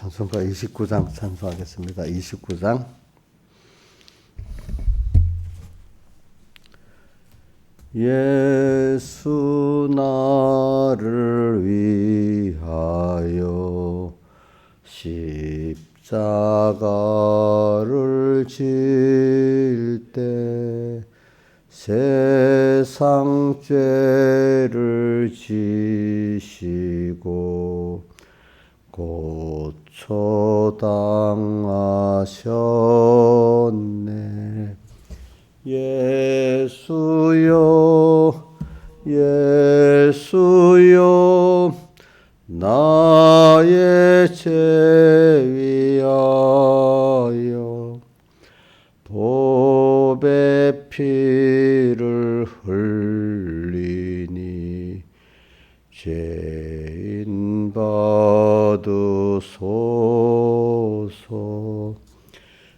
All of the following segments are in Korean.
찬송가 29장 찬송하겠습니다. 29장. 예수 나를 위하여 십자가를 질 때 세상 죄를 지시고 고초당하셨네. 예수여 예수여 나의 죄 위하여 보배 피를 흘리니 죄인 받으소서.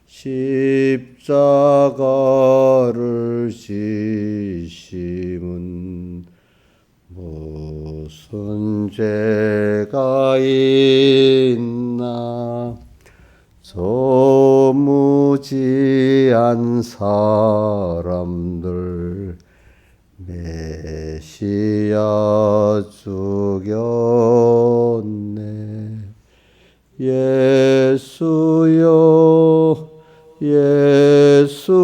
십자가를 지심은 무슨 죄가 있나. 저 무지한 사람들 메시아 죽였네. 예수여 예수여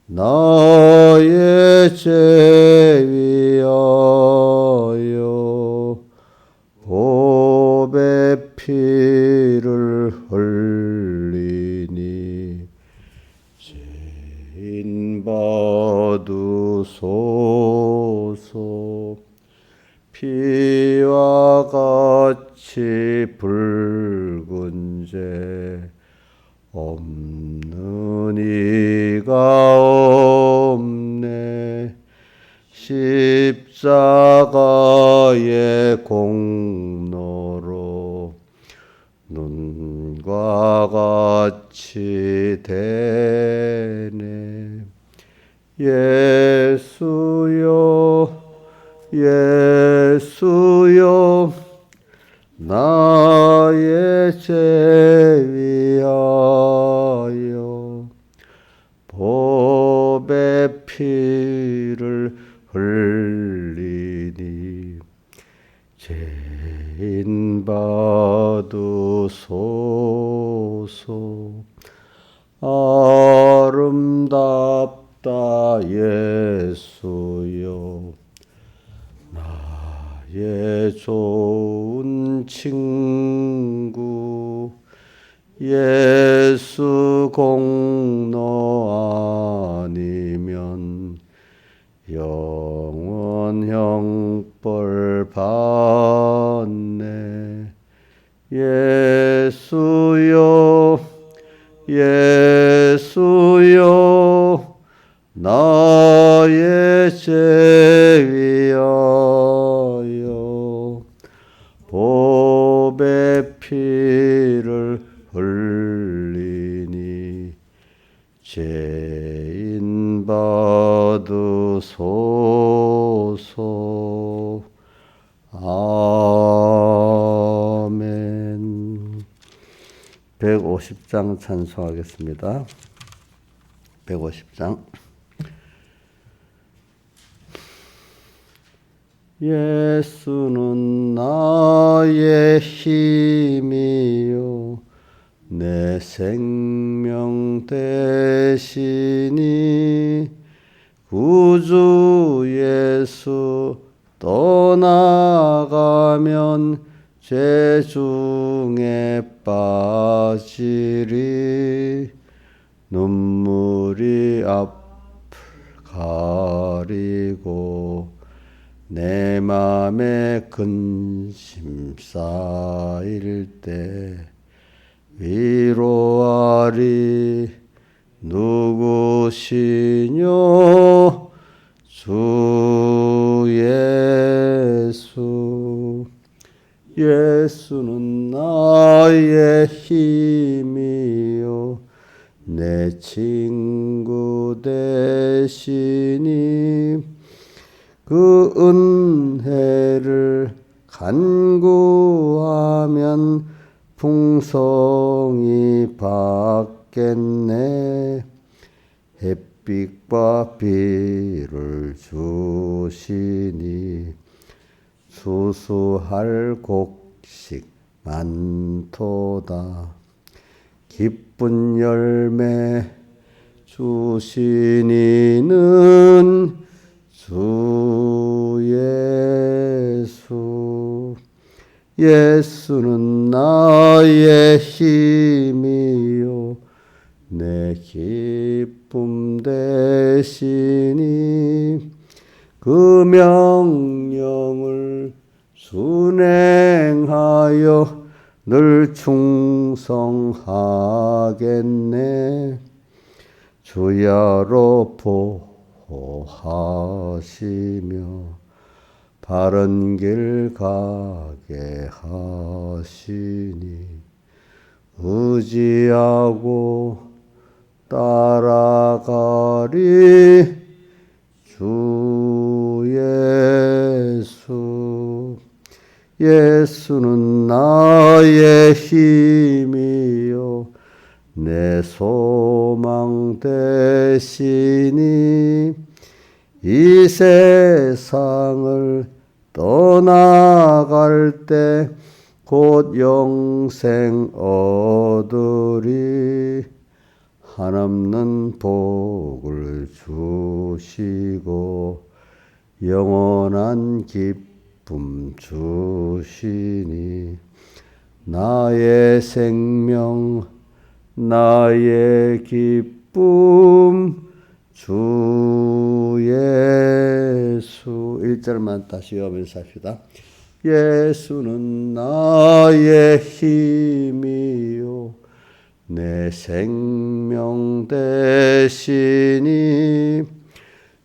나의 죄 위하여 보배 피를 흘리니 죄인 받으소서. 피와 같이 붉은 죄 없는 이가 없네. 십자가의 공로로 눈과 같이 되네. 예수여 예수여 나의 죄 위하여 보배 피를 흘리니 죄인 받으소서. 아름답다 예수여 나의 좋은 친구. 예수 공로 아니면 영원 형벌 받네. 예수여 예수여 나의 죄 위하여 보배 피를 흘리니 죄인 받으소서. 아멘. 150장 찬송하겠습니다. 150장. 예수는 나의 힘이요 내 생명 되시니. 구주 예수 떠나가면 죄 중에 빠지리. 눈물이 앞을 가리고 내 맘에 근심 쌓일 때 위로하리. 누구시뇨 주 예수. 예수는 나의 힘이요 내 친구 되시니. 그 은혜를 간구하면 풍성히 받겠네. 햇빛과 비를 주시니 수수할 곡식 많도다. 기쁜 열매 주시니는 주 예수. 예수는 나의 힘이요 내 기쁨 되시니 그 명령을 순행하여 늘 충성하겠네. 주야로 보호하시며 바른 길 가게 하시니 의지하고 따라가리 주 예수. 예수는 나의 힘이요 내 소망 되시니 이 세상을 떠나갈 때 곧 영생 얻으리. 한없는 복을 주시고 영원한 기쁨 주시니 나의 생명 나의 기쁨 주 예수. 1절만 다시 외우면서 합시다. 예수는 나의 힘이요 내 생명 되시니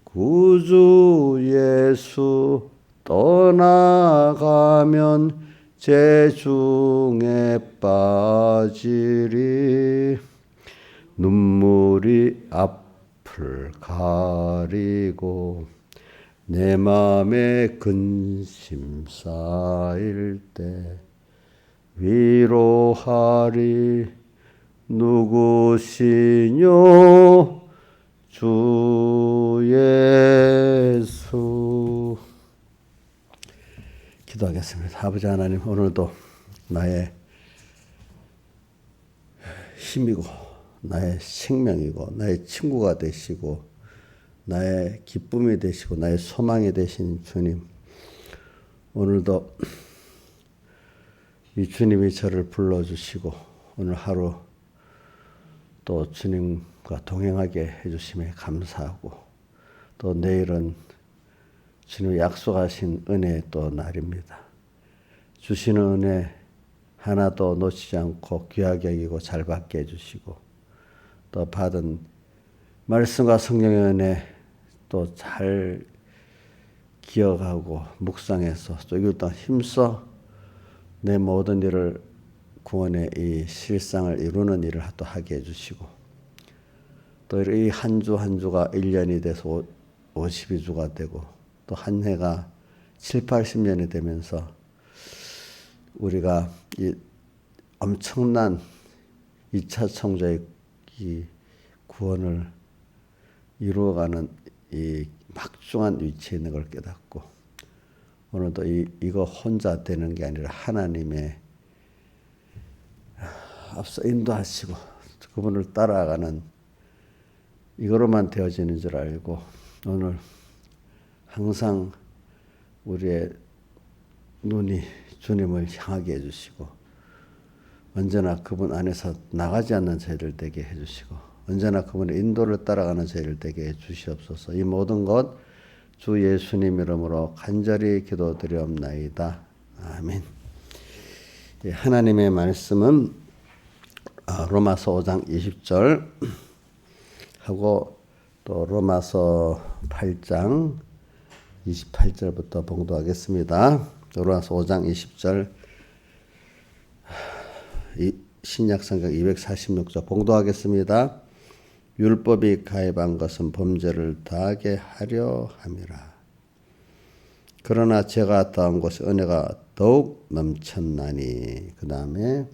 구주 예수 떠나가면 재중에 빠지리. 눈물이 앞을 가리고 내 맘에 근심 쌓일 때 위로하리. 누구시뇨 주 예수. 기도하겠습니다. 아버지 하나님, 오늘도 나의 힘이고 나의 생명이고 나의 친구가 되시고 나의 기쁨이 되시고 나의 소망이 되신 주님, 오늘도 이 주님이 저를 불러주시고 오늘 하루 또 주님과 동행하게 해주심에 감사하고, 또 내일은 주님이 약속하신 은혜의 또 날입니다. 주시는 은혜 하나도 놓치지 않고 귀하게 여기고 잘 받게 해주시고, 또 받은 말씀과 성령의 은혜 또 잘 기억하고 묵상해서 또 이걸 또 힘써 내 모든 일을 구원의 이 실상을 이루는 일을 또 하게 해주시고, 또 이 한 주 한 주가 1년이 돼서 52주가 되고 또 한 해가 7, 80년이 되면서 우리가 이 엄청난 2차 창조의 이 구원을 이루어가는 이 막중한 위치에 있는 걸 깨닫고, 오늘도 이거 혼자 되는 게 아니라 하나님의 앞서 인도하시고 그분을 따라가는 이거로만 되어지는 줄 알고, 오늘 항상 우리의 눈이 주님을 향하게 해주시고, 언제나 그분 안에서 나가지 않는 저희를 되게 해주시고, 언제나 그분의 인도를 따라가는 저희를 되게 해주시옵소서. 이 모든 것 주 예수님 이름으로 간절히 기도드리옵나이다. 아멘. 하나님의 말씀은 로마서 5장 20절 하고 또 로마서 8장 28절부터 봉독하겠습니다. 로마서 5장 20절 신약성경 246조 봉독하겠습니다. 율법이 가입한 것은 범죄를 더하게 하려 함이라. 그러나 죄가 더한 것이 은혜가 더욱 넘쳤나니. 그 다음에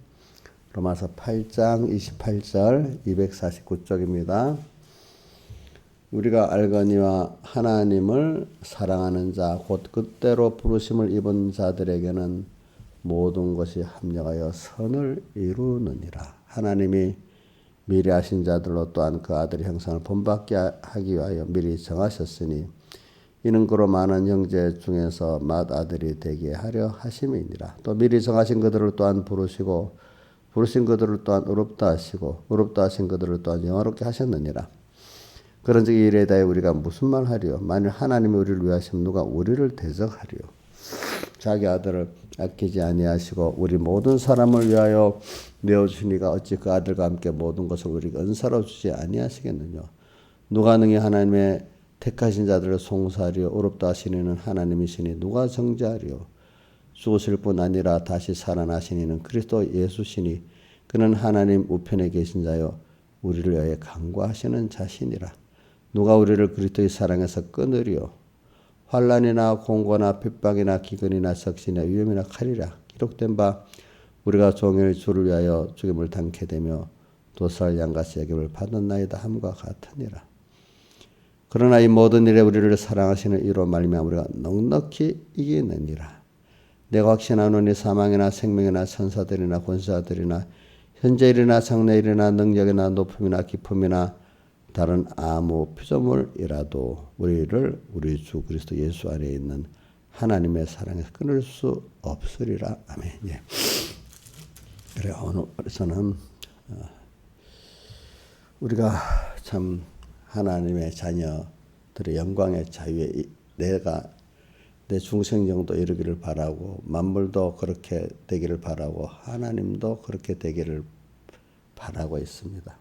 로마서 8장 28절 249쪽입니다. 우리가 알거니와 하나님을 사랑하는 자 곧 그때로 부르심을 입은 자들에게는 모든 것이 합력하여 선을 이루느니라. 하나님이 미리 하신 자들로 또한 그 아들의 형상을 본받게 하기 위하여 미리 정하셨으니 이는 그로 많은 형제 중에서 맏아들이 되게 하려 하심이니라. 또 미리 정하신 그들을 또한 부르시고 부르신 그들을 또한 의롭다 하시고 의롭다 하신 그들을 또한 영화롭게 하셨느니라. 그런즉 이 일에 대해 우리가 무슨 말 하리요? 만일 하나님이 우리를 위하시면 누가 우리를 대적하리요? 자기 아들을 아끼지 아니하시고 우리 모든 사람을 위하여 내어주시니가 어찌 그 아들과 함께 모든 것을 우리가 은사로 주지 아니하시겠느냐? 누가 능히 하나님의 택하신 자들을 송사하리요? 의롭다 하시니는 하나님이시니 누가 정죄하리요? 죽으실 뿐 아니라 다시 살아나시니는 그리스도 예수시니 그는 하나님 우편에 계신 자요 우리를 위하여 간구하시는 자신이라. 누가 우리를 그리스도의 사랑에서 끊으리요? 환난이나 공고나 핍박이나 기근이나 적신이나 위험이나 칼이라. 기록된 바 우리가 종일 주를 위하여 죽임을 당케 되며 도살 양같이 여김을 받았나이다 함과 같으니라. 그러나 이 모든 일에 우리를 사랑하시는 이로 말미암아 우리가 넉넉히 이기느니라. 내가 확신하노니 사망이나 생명이나 천사들이나 권세자들이나 현재일이나 장래일이나 능력이나 높음이나 깊음이나 다른 아무 피조물이라도 우리를 우리 주 그리스도 예수 안에 있는 하나님의 사랑에서 끊을 수 없으리라. 아멘. 예. 그래 오늘에서는 우리가 참 하나님의 자녀들의 영광의 자유에 내가 내 중생정도 이르기를 바라고 만물도 그렇게 되기를 바라고 하나님도 그렇게 되기를 바라고 있습니다.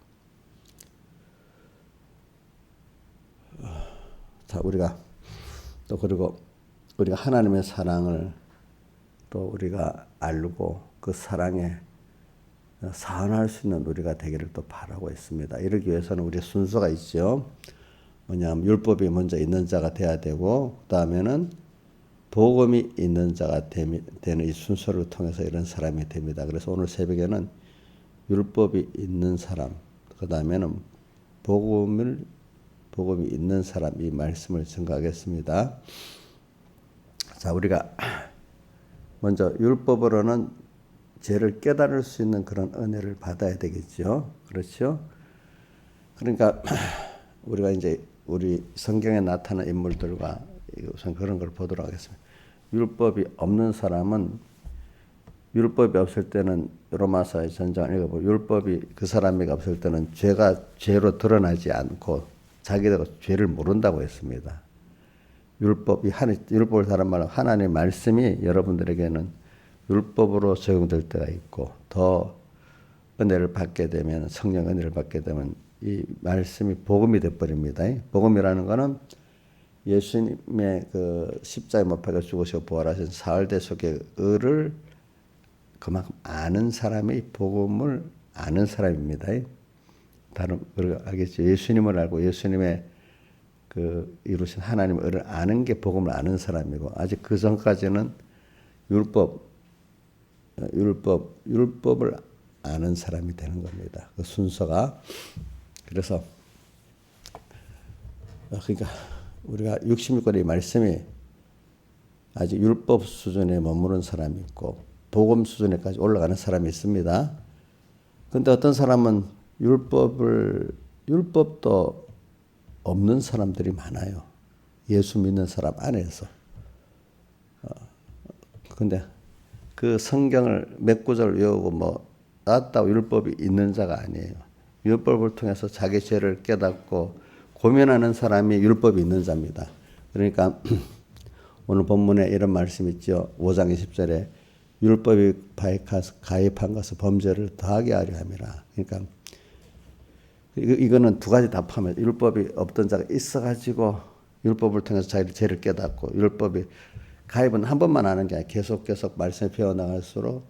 자, 우리가 또 그리고 우리가 하나님의 사랑을 또 우리가 알고 그 사랑에 사안할 수 있는 우리가 되기를 또 바라고 있습니다. 이러기 위해서는 우리 순서가 있죠. 뭐냐면 율법이 먼저 있는 자가 돼야 되고 그 다음에는 복음이 있는 자가 되는 이 순서를 통해서 이런 사람이 됩니다. 그래서 오늘 새벽에는 율법이 있는 사람, 그 다음에는 복음이 있는 사람 이 말씀을 증거하겠습니다. 자, 우리가 먼저 율법으로는 죄를 깨달을 수 있는 그런 은혜를 받아야 되겠죠. 그렇죠? 그러니까 우리가 이제 우리 성경에 나타난 인물들과 우선 그런 걸 보도록 하겠습니다. 율법이 없는 사람은 율법이 없을 때는 로마서의 전장을 읽어보면 율법이 그 사람이 없을 때는 죄가 죄로 드러나지 않고 자기가 죄를 모른다고 했습니다. 율법을 다른 말로 하나님의 말씀이 여러분들에게는 율법으로 적용될 때가 있고 더 은혜를 받게 되면 성령 은혜를 받게 되면 이 말씀이 복음이 되어버립니다. 복음이라는 것은 예수님의 그 십자가에 못 박혀 죽으시고 부활하신 사흘 대속의 의를 그만큼 아는 사람이 복음을 아는 사람입니다. 다른 우리가 알겠죠. 예수님을 알고 예수님의 그 이루신 하나님의 의를 아는 게 복음을 아는 사람이고 아직 그 전까지는 율법을 아는 사람이 되는 겁니다. 그 순서가. 그래서 그러니까 우리가 66권의 말씀이 아직 율법 수준에 머무른 사람이 있고 복음 수준에까지 올라가는 사람이 있습니다. 그런데 어떤 사람은 율법도 없는 사람들이 많아요. 예수 믿는 사람 안에서. 근데 그 성경을 몇 구절 외우고 나왔다고 율법이 있는 자가 아니에요. 율법을 통해서 자기 죄를 깨닫고 고민하는 사람이 율법이 있는 자입니다. 그러니까 오늘 본문에 이런 말씀 있죠. 5장 20절에 율법이 가입한 것은 범죄를 더하게 하려 함이라. 그러니까 이거는 두 가지 다 포함해요. 율법이 없던 자가 있어가지고 율법을 통해서 자기 죄를 깨닫고 율법이 가입은 한 번만 하는 게 아니라 계속 말씀이 배워나갈수록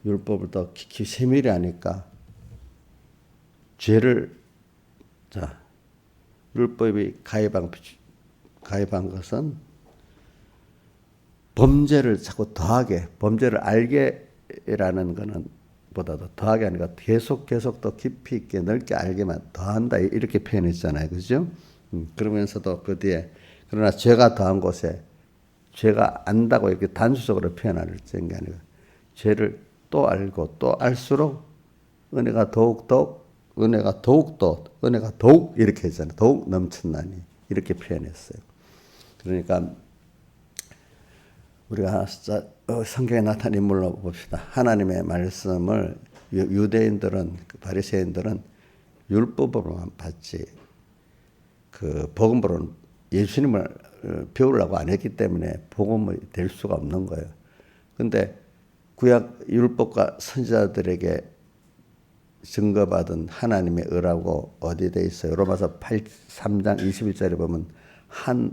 율법을 더 깊이 세밀히 하니까 죄를 율법이 가입한 것은 범죄를 자꾸 더하게, 범죄를 알게라는 거는 보다도 더하게 하니까 계속 더 깊이 있게 넓게 알게만 더한다 이렇게 표현했잖아요. 그죠? 그러면서도 그 뒤에 그러나 죄가 더한 곳에 죄가 안다고 이렇게 단수적으로 표현할 게 아니라 죄를 또 알고 또 알수록 은혜가 더욱 이렇게 했잖아요. 더욱 넘쳤나니 이렇게 표현했어요. 그러니까 우리가 성경에 나타난 인물로 봅시다. 하나님의 말씀을 유대인들은 바리새인들은 율법으로만 받지 그 복음으로는 예수님을 배우려고 안 했기 때문에 복음이 될 수가 없는 거예요. 근데 구약 율법과 선지자들에게 증거받은 하나님의 의라고 어디에 돼 있어요? 로마서 3장 21절에 보면 한의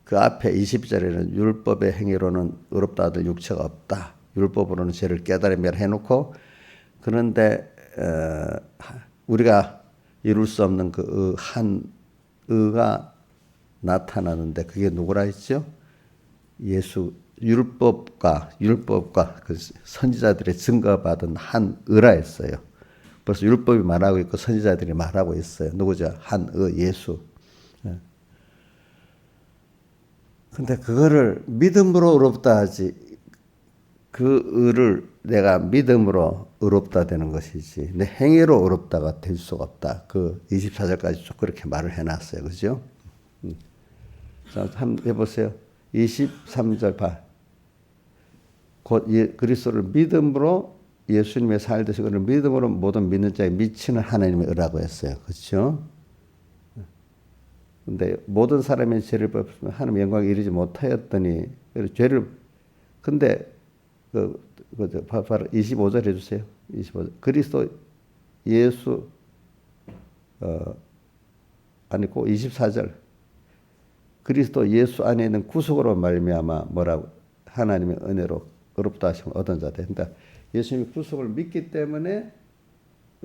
그 앞에 20절에는 율법의 행위로는 의롭다 하들 육체가 없다. 율법으로는 죄를 깨달으며 해놓고 그런데 우리가 이룰 수 없는 그 한의가 나타나는데 그게 누구라 했죠? 예수 율법과 그 선지자들의 증거받은 한의라 했어요. 벌써 율법이 말하고 있고 선지자들이 말하고 있어요. 누구죠? 한의 예수. 근데 그거를 믿음으로 의롭다 하지 그 의를 내가 믿음으로 의롭다 되는 것이지 내 행위로 의롭다가 될 수가 없다. 그 24절까지 쭉 그렇게 말을 해놨어요. 그죠? 자, 한번 해보세요. 23절 봐. 곧 그리스도를 믿음으로 예수님의 살듯이 그를 믿음으로 모든 믿는 자에 미치는 하나님의 의라고 했어요. 그렇죠? 근데 모든 사람의 죄를 범하면 하나님 영광에 이르지 못하였더니 죄를 근데 바로 25절 해주세요. 25절 그리스도 예수 아니고 24절 그리스도 예수 안에 있는 구속으로 말미암아 뭐라고 하나님의 은혜로 의롭다 하심을 얻은 자들. 그러니까 예수님이 구속을 믿기 때문에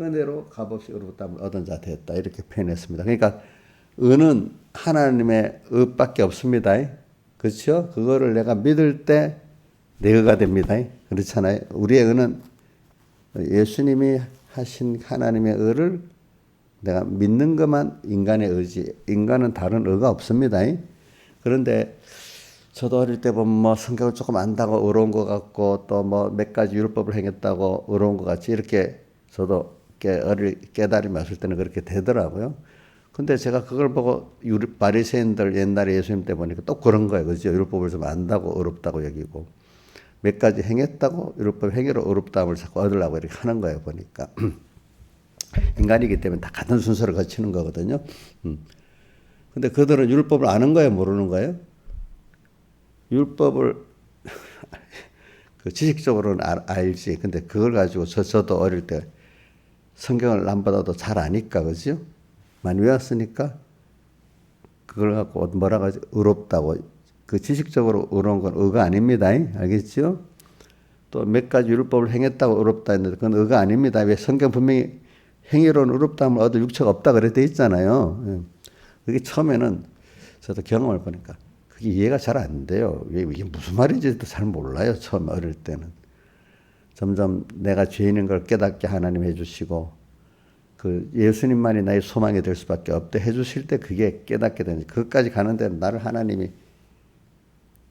은혜로 값없이 의롭다함을 얻은 자 되었다 이렇게 표현했습니다. 그러니까 의는 하나님의 의밖에 없습니다. 그렇죠? 그거를 내가 믿을 때 내 의가 됩니다. 그렇잖아요. 우리의 의는 예수님이 하신 하나님의 의를 내가 믿는 것만 인간의 의지. 인간은 다른 의가 없습니다. 그런데 저도 어릴 때 보면 뭐 성경을 조금 안다고 의로운 것 같고 또 뭐 몇 가지 율법을 행했다고 의로운 것 같이 이렇게 저도 깨달음이 왔을 때는 그렇게 되더라고요. 근데 제가 그걸 보고 바리새인들 옛날에 예수님 때 보니까 또 그런 거예요. 그죠? 율법을 좀 안다고 의롭다고 여기고 몇 가지 행했다고 율법 행위로 의롭다함을 자꾸 얻으려고 이렇게 하는 거예요. 보니까 인간이기 때문에 다 같은 순서를 거치는 거거든요. 근데 그들은 율법을 아는 거예요? 모르는 거예요? 율법을 그 지식적으로는 알지. 근데 그걸 가지고 저도 어릴 때 성경을 남보다도 잘 아니까, 그죠? 많이 외웠으니까 그걸 갖고 뭐라고 하지? 의롭다고. 그 지식적으로 의로운 건 의가 아닙니다. 알겠죠? 또 몇 가지 율법을 행했다고 의롭다 했는데 그건 의가 아닙니다. 왜 성경 분명히 행위로는 의롭다함을 얻을 육체가 없다 그래 돼 있잖아요. 그게 처음에는 저도 경험을 보니까 그게 이해가 잘 안 돼요. 이게 무슨 말인지도 잘 몰라요. 처음 어릴 때는. 점점 내가 죄인인 걸 깨닫게 하나님 해주시고 그 예수님만이 나의 소망이 될 수밖에 없대 해주실 때 그게 깨닫게 되는 그것까지 가는 데는 나를 하나님이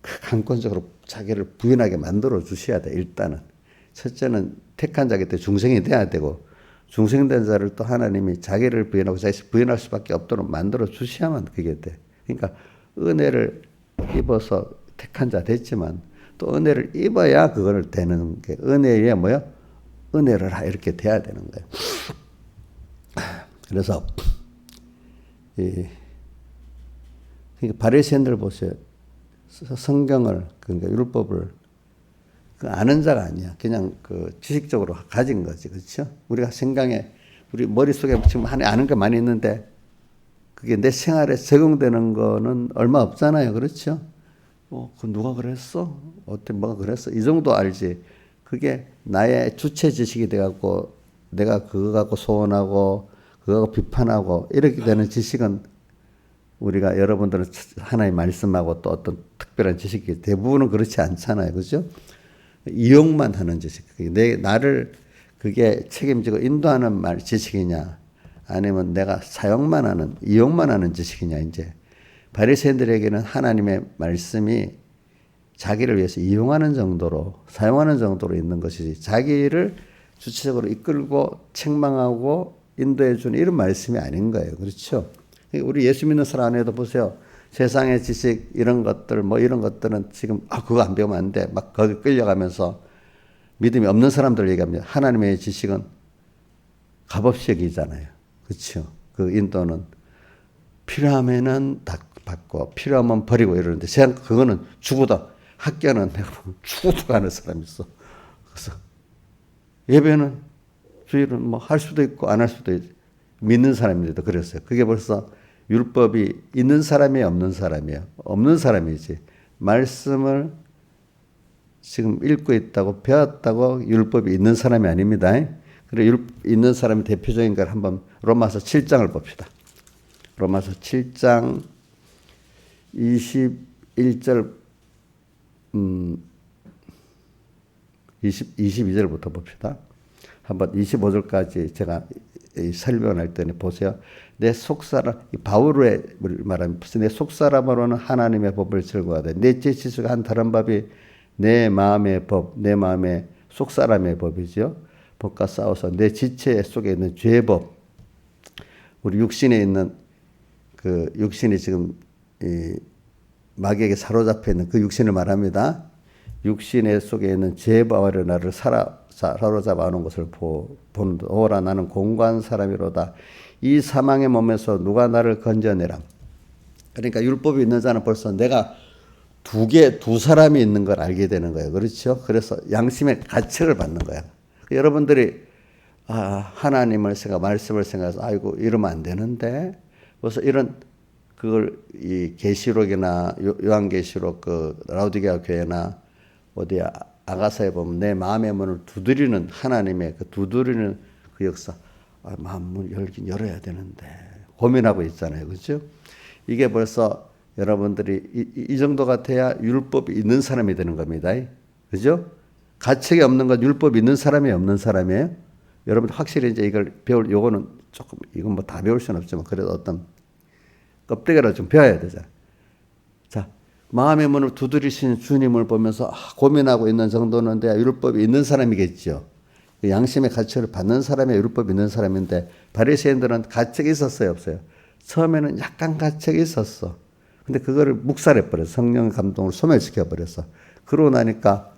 강권적으로 자기를 부인하게 만들어 주셔야 돼. 일단은 첫째는 택한 자기 때 중생이 돼야 되고 중생된 자를 또 하나님이 자기를 부인하고 자기 부인할 수밖에 없도록 만들어 주셔야만 그게 돼. 그러니까 은혜를 입어서 택한 자 됐지만 또 은혜를 입어야 그거를 되는 게 은혜에 뭐요? 은혜를 이렇게 돼야 되는 거예요. 그래서 그러니까 바리새인들 보세요. 성경을 그러니까 율법을 그 아는 자가 아니야. 그냥 그 지식적으로 가진 거지, 그렇죠? 우리가 생각에 우리 머릿속에 지금 아는 게 많이 있는데 그게 내 생활에 적용되는 거는 얼마 없잖아요, 그렇죠? 그 누가 그랬어? 어때 뭐가 그랬어? 이 정도 알지. 그게 나의 주체 지식이 돼갖고 내가 그거 갖고 소원하고 그거 갖고 비판하고 이렇게 되는 지식은 우리가 여러분들은 하나님 말씀하고 또 어떤 특별한 지식이 대부분은 그렇지 않잖아요. 그죠? 이용만 하는 지식. 나를 그게 책임지고 인도하는 지식이냐 아니면 내가 사용만 하는 이용만 하는 지식이냐. 이제 바리새인들에게는 하나님의 말씀이 자기를 위해서 이용하는 정도로 사용하는 정도로 있는 것이지 자기를 주체적으로 이끌고 책망하고 인도해 주는 이런 말씀이 아닌 거예요. 그렇죠? 우리 예수 믿는 사람 안에도 보세요. 세상의 지식 이런 것들 뭐 이런 것들은 지금 그거 안 배우면 안 돼. 막 거기 끌려가면서 믿음이 없는 사람들 얘기합니다. 하나님의 지식은 값없이 여기잖아요. 그렇죠? 그 인도는 필요하면은 받고 필요하면 버리고 이러는데 그거는 죽어도 학교는 내가 죽어도 가는 사람이 있어. 그래서 예배는 주일은 뭐 할 수도 있고 안 할 수도 있고 믿는 사람인데도 그랬어요. 그게 벌써 율법이 있는 사람이 없는 사람이에요. 없는 사람이지. 말씀을 지금 읽고 있다고 배웠다고 율법이 있는 사람이 아닙니다. 그래 있는 사람이 대표적인 걸 한번 로마서 7장을 봅시다. 로마서 7장 21절 22절부터 봅시다. 한번 25절까지 제가 설명할 때는 보세요. 내 속사람, 바울의 말하면 내 속사람으로는 하나님의 법을 즐거워하되 내 지식과 한 다른 법이 내 마음의 법, 내 마음의 속사람의 법이죠. 법과 싸워서 내 지체 속에 있는 죄의 법, 우리 육신에 있는 그 육신이 지금 마귀에게 사로잡혀 있는 그 육신을 말합니다. 육신의 속에 있는 죄의 바와를 나를 사로잡아 하는 것을 보는다. 오라 나는 공고한 사람이로다. 이 사망의 몸에서 누가 나를 건져내라. 그러니까 율법이 있는 자는 벌써 내가 두 사람이 있는 걸 알게 되는 거예요. 그렇죠? 그래서 양심의 가책을 받는 거야. 여러분들이 하나님을 말씀을 생각해서 아이고 이러면 안 되는데 그래서 이런 그걸 이 계시록이나 요한계시록 그 라우디게아 교회나 어디 아가사에 보면 내 마음의 문을 두드리는 하나님의 그 두드리는 그 역사 마음 문 열어야 되는데 고민하고 있잖아요. 그렇죠? 이게 벌써 여러분들이 이 정도가 돼야 율법이 있는 사람이 되는 겁니다. 그죠? 가책이 없는 건 율법이 있는 사람이 없는 사람이에요. 여러분 확실히 이제 이걸 요거는 조금 이건 뭐 다 배울 수는 없지만 그래도 어떤 껍데기라도 좀 배워야 되잖아. 자, 마음의 문을 두드리신 주님을 보면서 고민하고 있는 정도는 돼야 율법이 있는 사람이겠죠. 양심의 가책을 받는 사람이 율법이 있는 사람인데 바리새인들은 가책이 있었어요, 없어요? 처음에는 약간 가책이 있었어. 근데 그거를 묵살해 버렸어. 성령 감동을 소멸시켜 버렸어. 그러고 나니까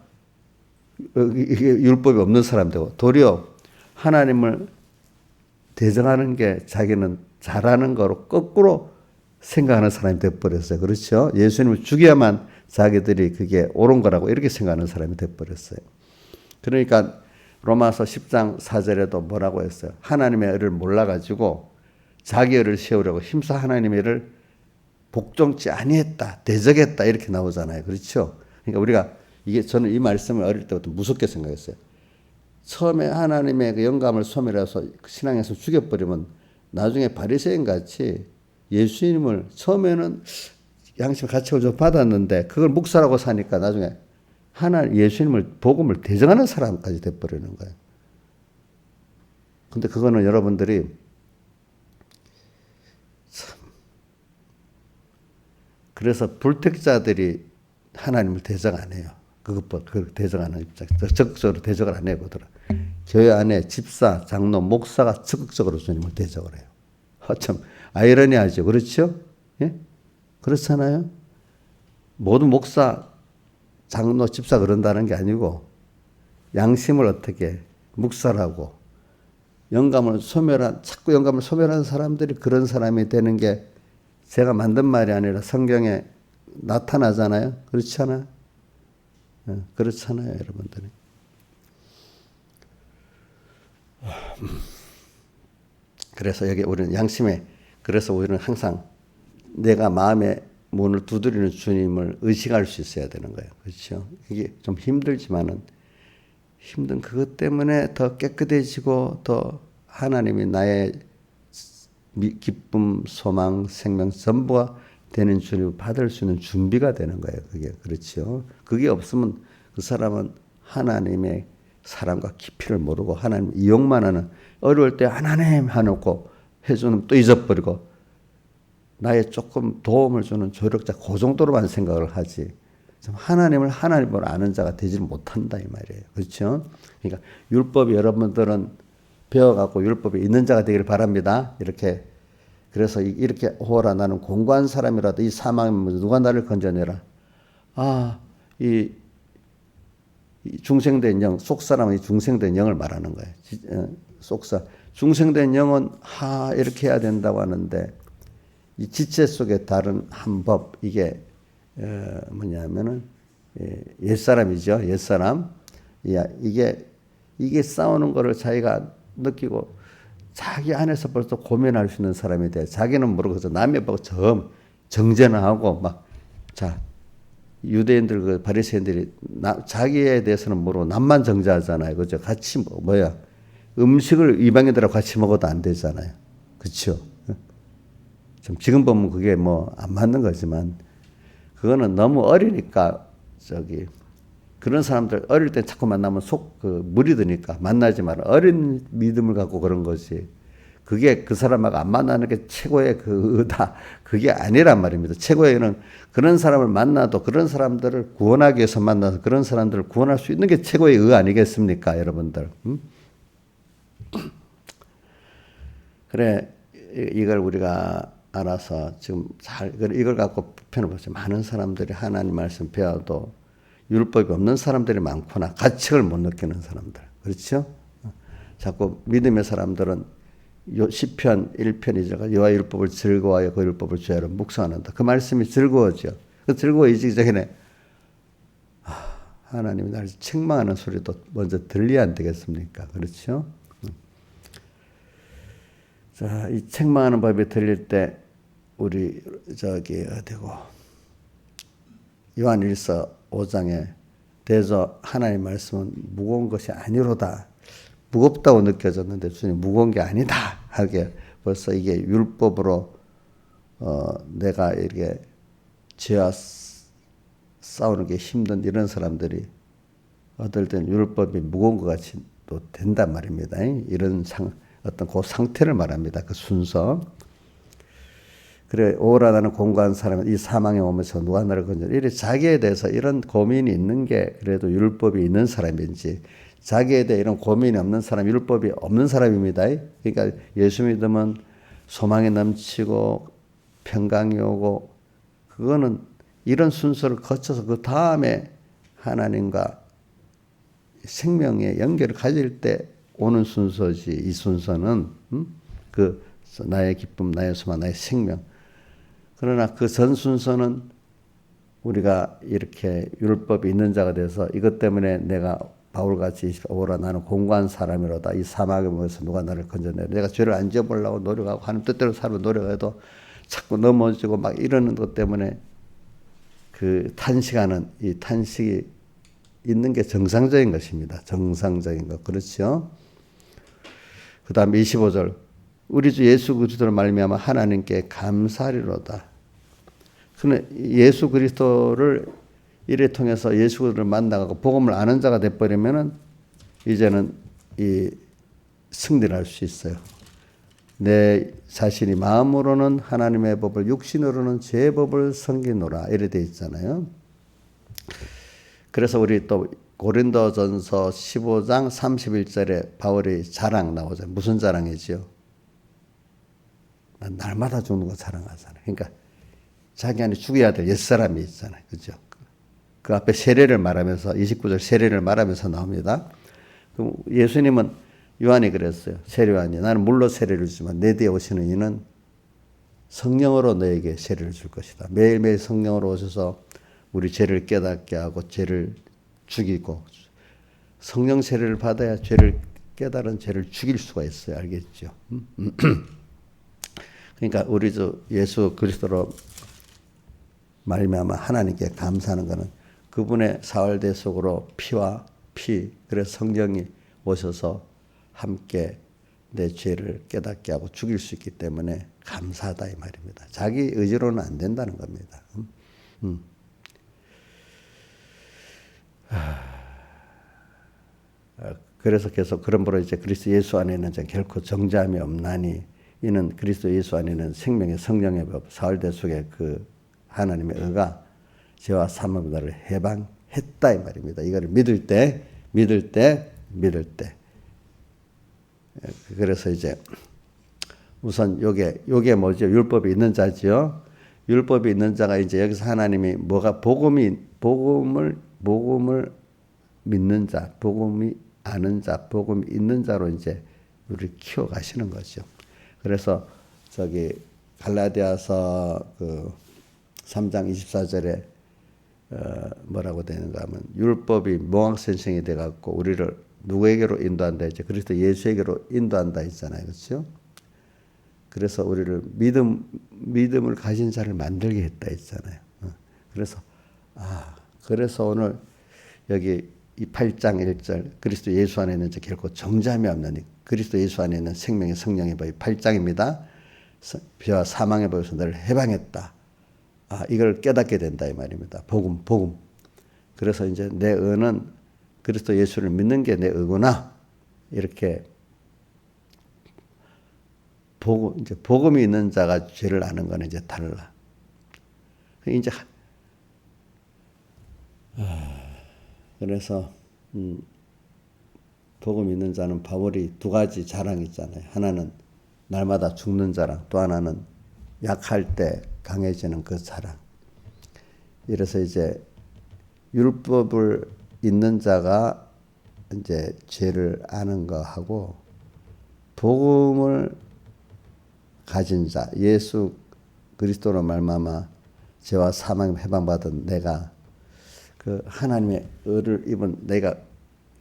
이게 율법이 없는 사람 되고 도리어 하나님을 대적하는 게 자기는 잘하는 거로 거꾸로 생각하는 사람이 돼버렸어요. 그렇죠? 예수님을 죽여야만 자기들이 그게 옳은 거라고 이렇게 생각하는 사람이 돼버렸어요. 그러니까 로마서 10장 4절에도 뭐라고 했어요? 하나님의 의를 몰라가지고 자기 의를 세우려고 힘써 하나님의 의를 복종치 아니했다, 대적했다 이렇게 나오잖아요. 그렇죠? 그러니까 우리가 저는 이 말씀을 어릴 때부터 무섭게 생각했어요. 처음에 하나님의 그 영감을 소멸해서 신앙에서 죽여버리면 나중에 바리새인 같이 예수님을 처음에는 양심 가책을 좀 받았는데 그걸 묵살하고 사니까 나중에 예수님을 복음을 대적하는 사람까지 돼버리는 거예요. 근데 그거는 여러분들이 참 그래서 불택자들이 하나님을 대적 안 해요. 그걸 대적하는 입장, 적극적으로 대적을 안 해보더라. 교회 안에 집사, 장로, 목사가 적극적으로 주님을 대적을 해요. 참 아이러니하죠. 그렇죠? 예? 그렇잖아요. 모든 목사, 장로, 집사 그런다는 게 아니고 양심을 어떻게 묵살하고 자꾸 영감을 소멸한 사람들이 그런 사람이 되는 게 제가 만든 말이 아니라 성경에 나타나잖아요. 그렇지 않아요? 그렇잖아요, 여러분들이. 그래서 여기 우리는 그래서 우리는 항상 내가 마음의 문을 두드리는 주님을 의식할 수 있어야 되는 거예요. 그렇죠? 이게 좀 힘들지만은 힘든 그것 때문에 더 깨끗해지고 더 하나님이 나의 기쁨, 소망, 생명 전부가 되는 주님을 받을 수 있는 준비가 되는 거예요. 그게 그렇죠. 그게 없으면 그 사람은 하나님의 사랑과 깊이를 모르고 하나님 이용만 하는, 어려울 때 하나님 해놓고 해주는 또 잊어버리고 나의 조금 도움을 주는 조력자 그 정도로만 생각을 하지 하나님을 하나님으로 아는 자가 되지 못한다 이 말이에요. 그렇죠? 그러니까 율법이 여러분들은 배워갖고 율법이 있는 자가 되기를 바랍니다. 이렇게 그래서 이렇게 오라 나는 공고한 사람이라도 이 사망에 누가 나를 건져내라. 이 중생된 영, 속사람은 이 중생된 영을 말하는 거예요. 속사 중생된 영은 이렇게 해야 된다고 하는데 이 지체 속에 다른 한 법 이게 뭐냐면은 옛사람이죠. 옛사람. 이게 싸우는 거를 자기가 느끼고 자기 안에서 벌써 고민할 수 있는 사람이 돼. 자기는 모르고서 남의 보고 정죄나 하고 유대인들 그 바리새인들이 자기에 대해서는 모르고 남만 정죄하잖아요. 그죠? 같이 음식을 이방인들하고 같이 먹어도 안 되잖아요. 그렇죠? 지금 보면 그게 안 맞는 거지만 그거는 너무 어리니까 그런 사람들 어릴 때 자꾸 만나면 물이 드니까 만나지 마라. 어린 믿음을 갖고 그런 거지. 그게 그 사람하고 안 만나는 게 최고의 그 의다. 그게 아니란 말입니다. 최고의 의는 그런 사람을 만나도 그런 사람들을 구원하기 위해서 만나서 그런 사람들을 구원할 수 있는 게 최고의 의 아니겠습니까, 여러분들? 그래, 이걸 우리가 알아서 지금 이걸 갖고 편을 보세요. 많은 사람들이 하나님 말씀 배워도 율법이 없는 사람들이 많구나. 가책을 못 느끼는 사람들. 그렇죠? 자꾸 믿음의 사람들은 시편 1편 2절 여호와의 율법을 즐거워하여 그 율법을 죄로 묵상한다. 그 말씀이 즐거워져. 그 즐거워지기 전에 하나님이 나를 책망하는 소리도 먼저 들려야 안 되겠습니까? 그렇죠? 자, 이 책망하는 법이 들릴 때 우리 어디고 요한일서 5장에 대저 하나님 말씀은 무거운 것이 아니로다. 무겁다고 느껴졌는데 주님 무거운 게 아니다. 하게 벌써 이게 율법으로 내가 이렇게 죄와 싸우는 게 힘든 이런 사람들이 어떨 때는 율법이 무거운 것 같이 또 된단 말입니다. 이런 어떤 그 상태를 말합니다. 그 순서. 그래 오라 나는 공고한 사람은 이 사망에 오면서 누가 나를 건져내. 이래 자기에 대해서 이런 고민이 있는 게 그래도 율법이 있는 사람인지 자기에 대해 이런 고민이 없는 사람, 율법이 없는 사람입니다. 그러니까 예수 믿으면 소망이 넘치고 평강이 오고 그거는 이런 순서를 거쳐서 그 다음에 하나님과 생명의 연결을 가질 때 오는 순서지. 이 순서는 그 나의 기쁨, 나의 소망, 나의 생명. 그러나 그 전 순서는 우리가 이렇게 율법이 있는 자가 돼서 이것 때문에 내가 바울같이 오라 나는 공고한 사람이로다. 이 사막에 모여서 누가 나를 건져내. 내가 죄를 안 지어보려고 노력하고 하나님 뜻대로 살고 노력해도 자꾸 넘어지고 막 이러는 것 때문에 그 탄식하는 이 탄식이 있는 게 정상적인 것입니다. 정상적인 것. 그렇죠? 그 다음에 25절 우리 주 예수 그리스도를 말미암아 하나님께 감사하리로다. 그런데 예수 그리스도를 이래 통해서 예수 그리스도를 만나고 복음을 아는 자가 돼버리면은 이제는 이 승리를 할 수 있어요. 내 자신이 마음으로는 하나님의 법을 육신으로는 제 법을 섬기노라 이래 돼 있잖아요. 그래서 우리 또 고린도전서 15장 31절에 바울이 자랑 나오죠. 무슨 자랑이지요? 난 날마다 죽는 거 자랑하잖아요. 그러니까 자기 안에 죽여야 될 옛사람이 있잖아요. 그죠? 그 앞에 세례를 말하면서 29절 세례를 말하면서 나옵니다. 그럼 예수님은 요한이 그랬어요. 세례요한이 나는 물로 세례를 주지만 내 뒤에 오시는 이는 성령으로 너에게 세례를 줄 것이다. 매일매일 성령으로 오셔서 우리 죄를 깨닫게 하고 죄를 죽이고 성령 세례를 받아야 죄를 깨달은 죄를 죽일 수가 있어요. 알겠죠? 그러니까 우리 주 예수 그리스도로 말미암아 하나님께 감사하는 것은 그분의 사활대 속으로 피와 피 그래서 성령이 오셔서 함께 내 죄를 깨닫게 하고 죽일 수 있기 때문에 감사하다 이 말입니다. 자기 의지로는 안 된다는 겁니다. 그래서 계속 그러므로 이제 그리스도 예수 안에는 결코 정죄함이 없나니 이는 그리스도 예수 안에는 생명의 성령의 법 사흘대 속에 그 하나님의 의가 죄와 사망을 해방했다 이 말입니다. 이거를 믿을 때. 그래서 이제 우선 요게 뭐죠? 율법이 있는 자지요. 율법이 있는 자가 이제 여기서 하나님이 뭐가 복음을 믿는 자, 복음이 아는 자, 복음이 있는 자로 이제 우리를 키워 가시는 거죠. 그래서 저기 갈라디아서 그 3장 24절에 뭐라고 되는가 하면 율법이 몽학선생이 돼 갖고 우리를 누구에게로 인도한다 했죠? 그리스도 예수에게로 인도한다 했잖아요. 그렇죠? 그래서 우리를 믿음을 가진 자를 만들게 했다 했잖아요. 그래서 오늘 여기 이 8장 1절 그리스도 예수 안에는 결코 정죄함이 없나니 그리스도 예수 안에는 생명의 성령의 법이 8장입니다. 죄와 사망의 법에서 너를 해방했다. 이걸 깨닫게 된다 이 말입니다. 복음. 그래서 이제 내 의는 그리스도 예수를 믿는 게 내 의구나. 이렇게 이제 복음이 있는 자가 죄를 아는 거는 이제 달라. 이제 그래서 복음 있는 자는 바울이 두 가지 자랑이 있잖아요. 하나는 날마다 죽는 자랑, 또 하나는 약할 때 강해지는 그 자랑. 이래서 이제 율법을 있는 자가 이제 죄를 아는 거하고 복음을 가진 자, 예수 그리스도로 말미암아 죄와 사망 해방받은 내가 그 하나님의 의를 입은 내가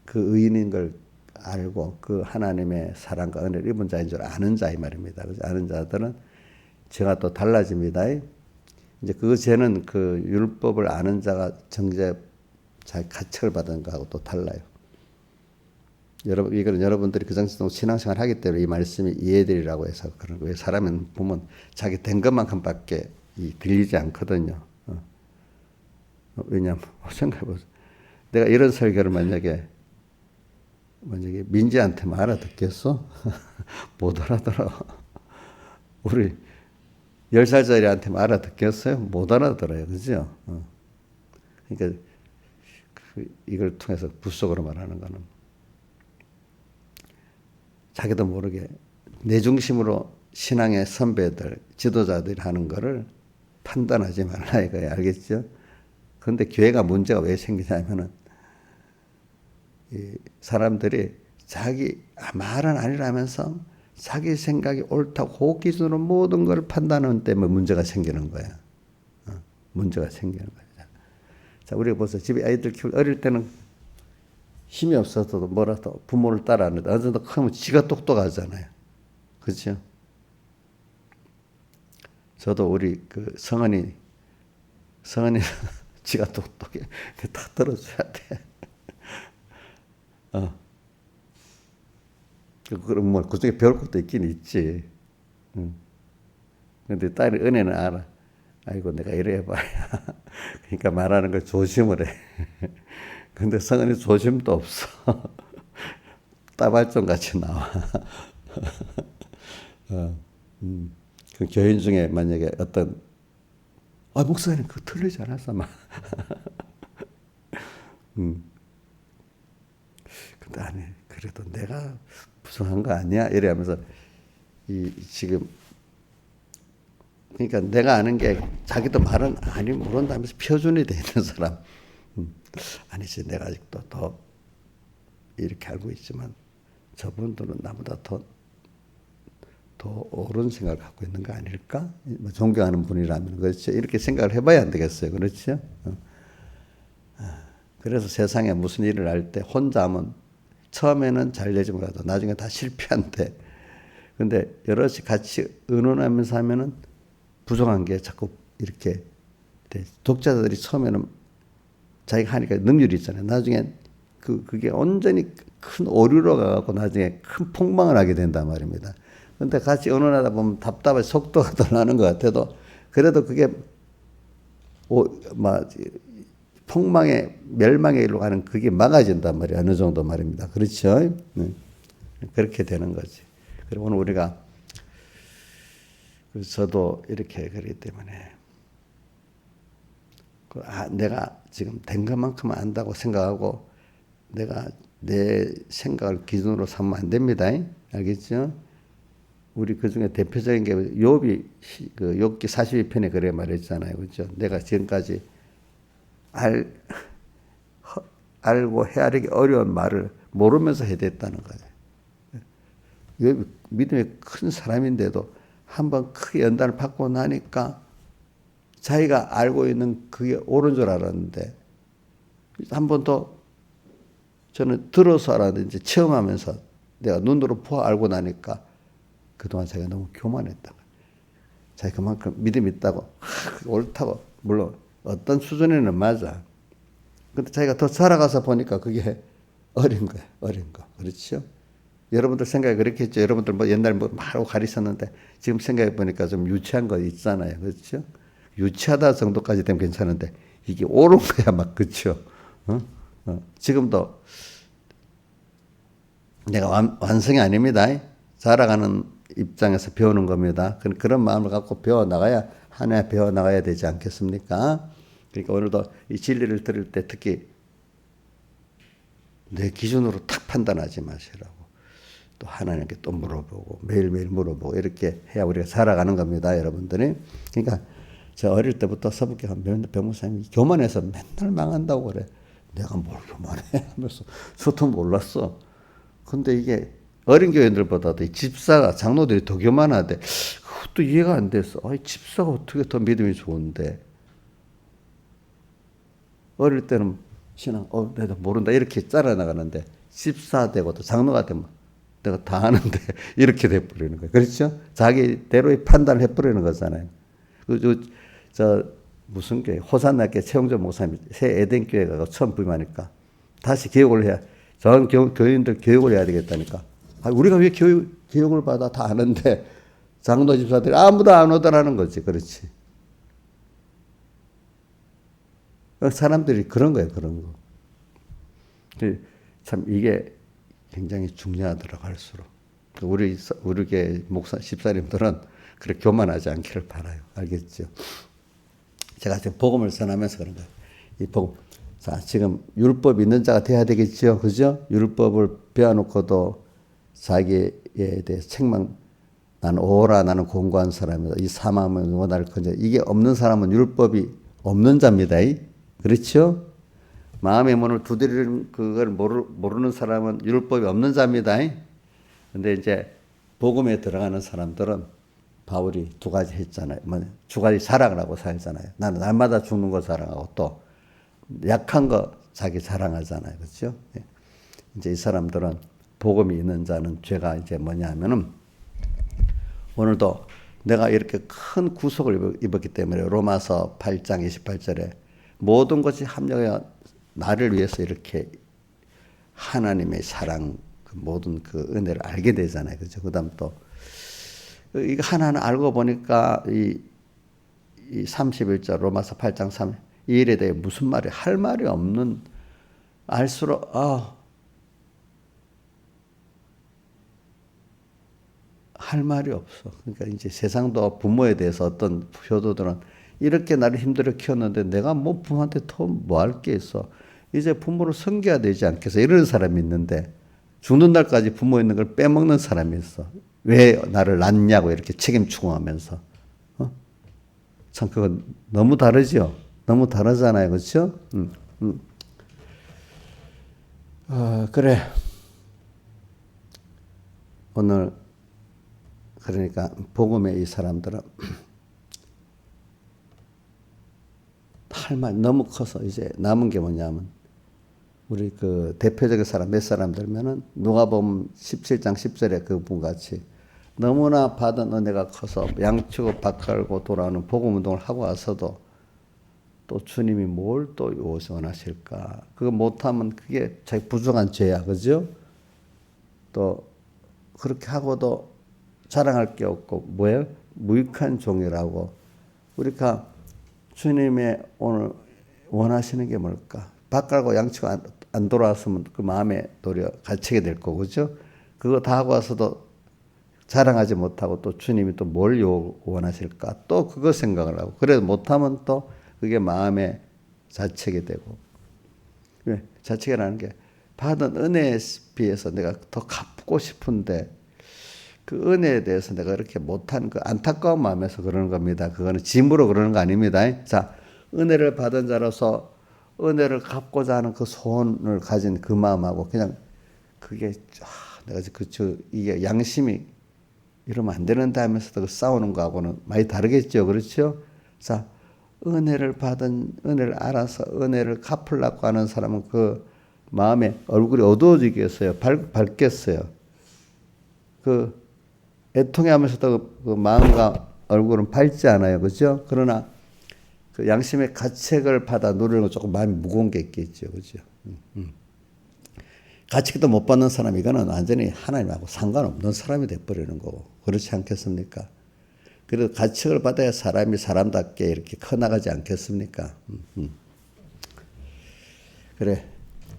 그 의인인 걸 알고 그 하나님의 사랑과 은혜를 입은 자인 줄 아는 자 이 말입니다. 그래서 아는 자들은 죄가 또 달라집니다. 이제 그 죄는 그 율법을 아는 자가 자기 가책을 받은 거하고 또 달라요. 이거는 여러분들이 그 정도 신앙생활 하기 때문에 이 말씀이 이해되리라고 해서 그런 거예요. 사람은 보면 자기 된 것만큼밖에 들리지 않거든요. 왜냐하면 생각해보세요. 내가 이런 설교를 만약에 민지한테 알아듣겠어? 못 알아들어. 우리 10살짜리한테 알아듣겠어요? 못 알아들어요. 그죠? 그러니까 이걸 통해서 붓속으로 말하는 거는 자기도 모르게 내 중심으로 신앙의 선배들, 지도자들이 하는 거를 판단하지 말라 이거예요. 알겠죠? 그런데 교회가 문제가 왜 생기냐면은 이 사람들이 자기 말은 아니라면서 자기 생각이 옳다고 그 기준으로 모든 걸 판단하는 때문에 문제가 생기는 거야. 문제가 생기는 거야. 자, 우리가 벌써 집에 아이들 키울 어릴 때는 힘이 없어도 뭐라도 부모를 따라하는데 어느 정도 크면 지가 똑똑하잖아요. 그렇죠? 저도 우리 그 성은이 지가 똑똑해. 다 들어줘야 돼. 그럼 뭐 그중에 배울 것도 있긴 있지. 근데 딸이 은혜는 알아. 아이고 내가 이래 해봐야. 그러니까 말하는 걸 조심을 해. 근데 성은이 조심도 없어. 따발총 같이 나와. 그 교인 중에 만약에 어떤 목사님 그거 틀리지 않았어 막. 근데 아니 그래도 내가 부정한 거 아니야 이래 하면서 지금 그러니까 내가 아는 게 자기도 말은 아니 모른다면서 표준이 돼 있는 사람. 아니지 내가 아직도 더 이렇게 알고 있지만 저분들은 나보다 더 옳은 생각을 갖고 있는 거 아닐까? 뭐 존경하는 분이라면 그렇죠. 이렇게 생각을 해봐야 안 되겠어요. 그렇죠? 그래서 세상에 무슨 일을 할 때 혼자 하면 처음에는 잘 되지 못해도 나중에 다 실패한대. 근데 여럿이 같이 의논하면서 하면은 부족한 게 자꾸 이렇게 돼. 독자들이 처음에는 자기가 하니까 능률이 있잖아요. 나중에 그게 온전히 큰 오류로 가갖고 나중에 큰 폭망을 하게 된단 말입니다. 근데 같이 언론하다 보면 답답해 속도가 더 나는 것 같아도 그래도 그게 폭망의 멸망의 일로 가는 그게 막아진단 말이에요. 어느 정도 말입니다. 그렇죠? 네. 그렇게 되는 거지. 그리고 오늘 우리가 저도 이렇게 그렇기 때문에 내가 지금 된 것만큼 안다고 생각하고 내가 내 생각을 기준으로 삼으면 안 됩니다. 알겠죠? 우리 그 중에 대표적인 게 욥이 그 욥기 42편에 그래 말했잖아요. 그렇죠? 내가 지금까지 알고 헤아리기 어려운 말을 모르면서 해댔다는 거예요. 욥이 믿음의 큰 사람인데도 한번 크게 연단을 받고 나니까 자기가 알고 있는 그게 옳은 줄 알았는데 한 번 더 저는 들어서 알았는지 체험하면서 내가 눈으로 보아 알고 나니까 그동안 자기가 너무 교만했다. 자기가 그만큼 믿음이 있다고 옳다고 물론 어떤 수준에는 맞아. 근데 자기가 더 살아가서 보니까 그게 어린 거야. 어린 거. 그렇죠? 여러분들 생각이 그렇겠죠. 여러분들 뭐 옛날에 뭐 말하고 가르쳤는데 지금 생각해 보니까 좀 유치한 거 있잖아요. 그렇죠? 유치하다 정도까지 되면 괜찮은데 이게 옳은 거야 막. 그렇죠? 지금도 내가 완성이 아닙니다. 자라가는 입장에서 배우는 겁니다. 그런 마음을 갖고 배워나가야 하나 배워나가야 되지 않겠습니까? 그러니까 오늘도 이 진리를 들을 때 특히 내 기준으로 탁 판단하지 마시라고 또 하나님께 또 물어보고 매일매일 물어보고 이렇게 해야 우리가 살아가는 겁니다. 여러분들이. 그러니까 저 어릴 때부터 서북교 변호사님이 교만해서 맨날 망한다고 그래. 내가 뭘 교만해 하면서 저도 몰랐어. 근데 이게 어린 교인들보다도 이 집사가 장로들이 더 교만하대. 그것도 이해가 안 됐어. 집사가 어떻게 더 믿음이 좋은데. 어릴 때는 신앙 내가 모른다 이렇게 짜라 나가는데 집사 되고도 장로가 되면 내가 다 아는데 이렇게 돼버리는 거예요. 그렇죠? 자기대로의 판단을 해버리는 거잖아요. 무슨 교회 호산나께 최영조 목사님이 새 에덴 교회 가서 처음 부임하니까 다시 교육을 해야 전 교인들 교육을 해야 되겠다니까. 우리가 왜 교육을 받아 다 아는데 장로 집사들이 아무도 안 오더라는 거지. 그렇지. 사람들이 그런 거예요. 그런 거. 참 이게 굉장히 중요하더라고 할수록. 우리 교회 목사 집사님들은 그렇게 교만하지 않기를 바라요. 알겠죠? 제가 지금 복음을 전하면서 그런 거예요. 이 복음. 자, 지금 율법 있는 자가 돼야 되겠죠. 그죠? 율법을 배워놓고도 자기에 대해서 책망, 나는 오라, 나는 공고한 사람이다. 이 사망은 원할 건데, 이게 없는 사람은 율법이 없는 자입니다. 그렇죠? 마음의 문을 두드리는 그걸 모르는 사람은 율법이 없는 자입니다. 근데 이제 복음에 들어가는 사람들은 바울이 두 가지 했잖아요. 두 가지 자랑을 하고 살잖아요. 나는 날마다 죽는 거 자랑하고 또 약한 거 자기 자랑하잖아요. 그렇죠? 이제 이 사람들은 복음이 있는 자는 죄가 이제 뭐냐 하면은 오늘도 내가 이렇게 큰 구속을 입었기 때문에 로마서 8장 28절에 모든 것이 합력하여 나를 위해서 이렇게 하나님의 사랑 모든 그 은혜를 알게 되잖아요. 그렇죠? 그다음 또 이거 하나하나 알고 보니까 이 31절 로마서 8장 3 이 일에 대해 무슨 말이 할 말이 없는 알수록 할 말이 없어. 그러니까 이제 세상도 부모에 대해서 어떤 효도들은 이렇게 나를 힘들어 키웠는데 내가 뭐 부모한테 더 뭐 할 게 있어. 이제 부모를 섬겨야 되지 않겠어. 이런 사람이 있는데 죽는 날까지 부모 있는 걸 빼먹는 사람이 있어. 왜 나를 낳냐고 이렇게 책임 추궁하면서. 참 그건 너무 다르죠. 너무 다르잖아요. 그렇죠? 그래. 오늘 그러니까 복음의 이 사람들은 할 말 너무 커서 이제 남은 게 뭐냐면 우리 그 대표적인 사람 몇 사람들면은 누가복음 17장 10절에 그분 같이 너무나 받은 은혜가 커서 양치고 밥 깔고 돌아오는 복음 운동을 하고 와서도 또 주님이 뭘 또 원하실까? 그거 못하면 그게 자기 부족한 죄야, 그죠? 또 그렇게 하고도 자랑할 게 없고 뭐예요? 무익한 종이라고. 우리가 주님의 오늘 원하시는 게 뭘까? 밥 갈고 양치가 안 돌아왔으면 그 마음에 도리어 갇히게 될 거고, 그죠? 그거 다 하고 와서도 자랑하지 못하고 또 주님이 또 뭘 원하실까? 또 그거 생각을 하고. 그래도 못하면 또 그게 마음에 자책이 되고. 왜? 자책이라는 게 받은 은혜에 비해서 내가 더 갚고 싶은데 그 은혜에 대해서 내가 이렇게 못한 그 안타까운 마음에서 그러는 겁니다. 그거는 짐으로 그러는 거 아닙니다. 자, 은혜를 받은 자로서 은혜를 갚고자 하는 그 소원을 가진 그 마음하고 그냥 그게 내가 이게 양심이 이러면 안 되는데 하면서 싸우는 거하고는 많이 다르겠죠. 그렇죠? 자, 은혜를 알아서 은혜를 갚으려고 하는 사람은 그 마음에 얼굴이 어두워지겠어요. 밝겠어요. 그 애통해 하면서도 그 마음과 얼굴은 밝지 않아요. 그죠? 그러나 그 양심의 가책을 받아 누리는 건 조금 마음이 무거운 게 있겠죠. 그죠? 가책도 못 받는 사람, 이거는 완전히 하나님하고 상관없는 사람이 돼버리는 거고. 그렇지 않겠습니까? 그래도 가책을 받아야 사람이 사람답게 이렇게 커나가지 않겠습니까? 그래.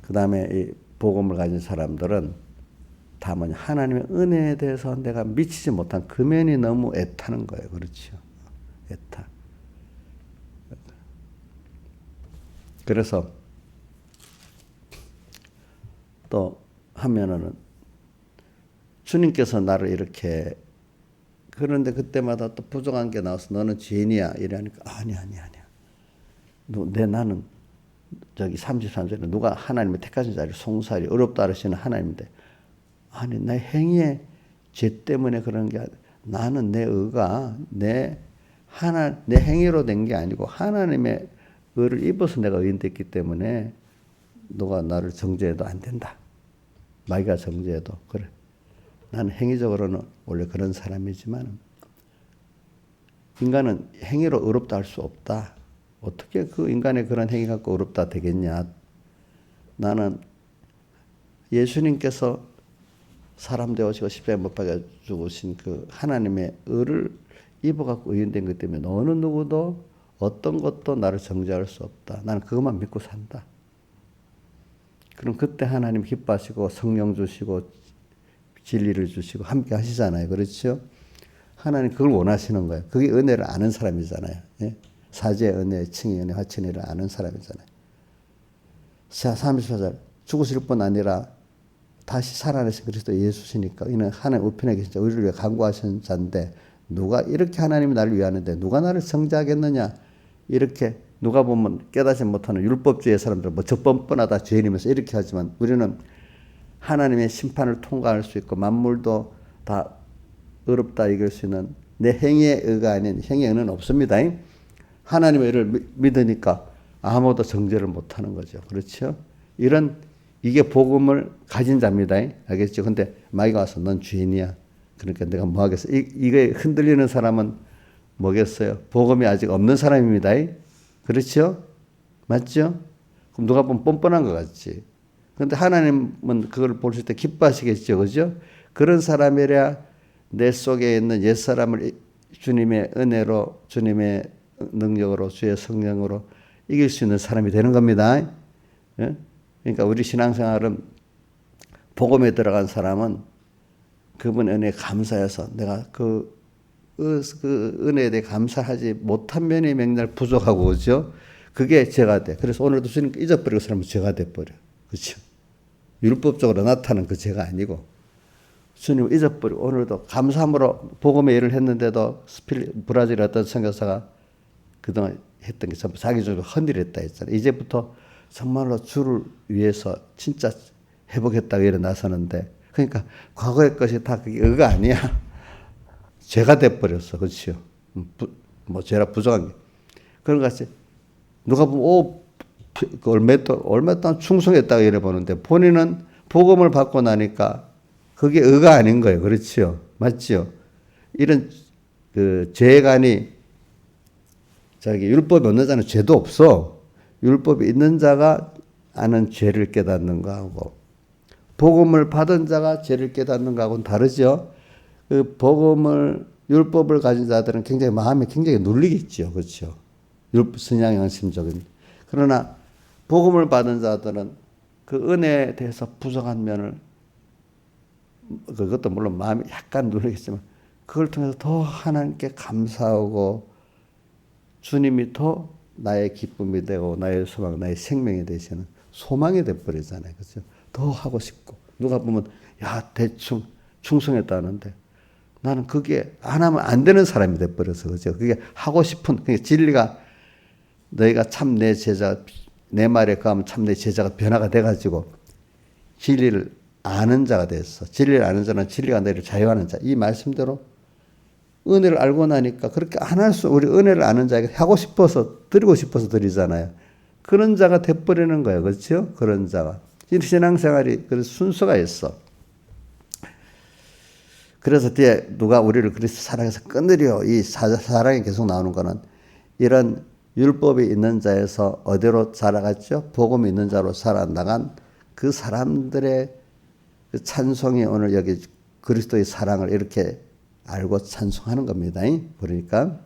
그 다음에 이 복음을 가진 사람들은 다 뭐냐. 하나님의 은혜에 대해서 내가 미치지 못한 그 면이 너무 애타는 거예요. 그렇죠. 애타. 그래서 또 하면은 주님께서 나를 이렇게 그런데 그때마다 또 부족한 게 나와서 너는 죄인이야 이러니까 아니야. 나는 저기 33절에 누가 하나님의 택하신 자를 송사하리 어렵다 하시는 하나님인데 아니 내 행위의 죄 때문에 그런 게 아니라 나는 내 의가 내 행위로 된 게 아니고 하나님의 의를 입어서 내가 의인 됐기 때문에 너가 나를 정죄해도 안 된다. 마귀가 정죄해도 그래. 나는 행위적으로는 원래 그런 사람이지만 인간은 행위로 의롭다 할 수 없다. 어떻게 그 인간의 그런 행위 갖고 의롭다 되겠냐. 나는 예수님께서 사람 되어지고 십자가에 못 박아 죽으신 그 하나님의 의를 입어갖고 의인된 것 때문에 어느 누구도 어떤 것도 나를 정죄할 수 없다. 나는 그것만 믿고 산다. 그럼 그때 하나님 기뻐하시고 성령 주시고 진리를 주시고 함께 하시잖아요. 그렇죠? 하나님 그걸 원하시는 거예요. 그게 은혜를 아는 사람이잖아요. 예? 사죄의 은혜, 칭의 은혜, 화친의 은혜를 아는 사람이잖아요. 자, 34절. 죽으실 뿐 아니라 다시 살아내신 그리스도 예수시니까 이는 하나님 우편에 계신 자, 우리를 위해 간구하신 자인데 누가 이렇게 하나님이 나를 위하는데 누가 나를 정죄하겠느냐. 이렇게 누가 보면 깨닫지 못하는 율법주의 사람들 뭐 저 뻔뻔하다 죄인이면서 이렇게 하지만 우리는 하나님의 심판을 통과할 수 있고 만물도 다 의롭다 이길 수 있는 내 행위의 의가 아닌 행위의 의는 없습니다. 하나님의 의를 믿으니까 아무도 정죄를 못하는 거죠. 그렇죠? 이게 복음을 가진 자입니다. 알겠죠? 근데 마귀가 와서 넌 죄인이야. 그러니까 내가 뭐 하겠어? 이게 흔들리는 사람은 뭐겠어요? 복음이 아직 없는 사람입니다. 그렇죠? 맞죠? 그럼 누가 보면 뻔뻔한 것 같지. 그런데 하나님은 그걸 보실 때 기뻐하시겠죠. 그죠? 그런 사람이라 내 속에 있는 옛사람을 주님의 은혜로 주님의 능력으로 주의 성령으로 이길 수 있는 사람이 되는 겁니다. 예? 그러니까 우리 신앙생활은 복음에 들어간 사람은 그분 은혜에 감사해서 내가 그 은혜에 대해 감사하지 못한 면이 맨날 부족하고 그죠? 그게 죄가 돼. 그래서 오늘도 주님 잊어버리고 살면 죄가 돼버려. 그렇죠? 율법적으로 나타나는 그 죄가 아니고 주님을 잊어버리고 오늘도 감사함으로 복음의 일을 했는데도 브라질의 어떤 선교사가 그동안 했던 게 전부 자기 중으로 헌일했다 했잖아요. 이제부터 정말로 주를 위해서 진짜 해보겠다고 일어나서는데 그러니까 과거의 것이 다 그게 의가 아니야. 죄가 돼버렸어. 그렇죠? 뭐 죄라 부족한 게. 그런 것 같이 누가 보면 얼마 동안 충성했다고 이래 보는데 본인은 복음을 받고 나니까 그게 의가 아닌 거예요. 그렇죠? 맞죠? 이런 그 죄관이 율법이 없는 자는 죄도 없어. 율법이 있는 자가 아는 죄를 깨닫는 거하고 복음을 받은 자가 죄를 깨닫는 것하고는 다르죠. 그 복음을 율법을 가진 자들은 굉장히 마음이 굉장히 눌리겠죠. 그렇죠. 선양 양심적인. 그러나 복음을 받은 자들은 그 은혜에 대해서 부정한 면을 그것도 물론 마음이 약간 눌리겠지만 그걸 통해서 더 하나님께 감사하고 주님이 더 나의 기쁨이 되고 나의 소망, 나의 생명이 되시는 소망이 돼버리잖아요. 그렇죠? 더 하고 싶고 누가 보면 야 대충 충성했다는데 나는 그게 안 하면 안 되는 사람이 돼버려서 그렇죠. 그게 하고 싶은 그게 진리가 너희가 참 내 제자 내 말에 가면 참 내 제자가 변화가 돼가지고 진리를 아는 자가 됐어. 진리를 아는 자는 진리가 너희를 자유하는 자. 이 말씀대로 은혜를 알고 나니까 그렇게 안 할 수 우리 은혜를 아는 자에게 하고 싶어서 드리고 싶어서 드리잖아요. 그런 자가 돼버리는 거예요. 그렇죠? 그런 자가. 신앙생활이 그 순서가 있어. 그래서 뒤에 누가 우리를 그리스도 사랑해서 끊으려 이 사랑이 계속 나오는 거는 이런 율법이 있는 자에서 어디로 자라갔죠? 복음이 있는 자로 살아나간 그 사람들의 그 찬송이 오늘 여기 그리스도의 사랑을 이렇게 알고 찬송하는 겁니다. 그러니까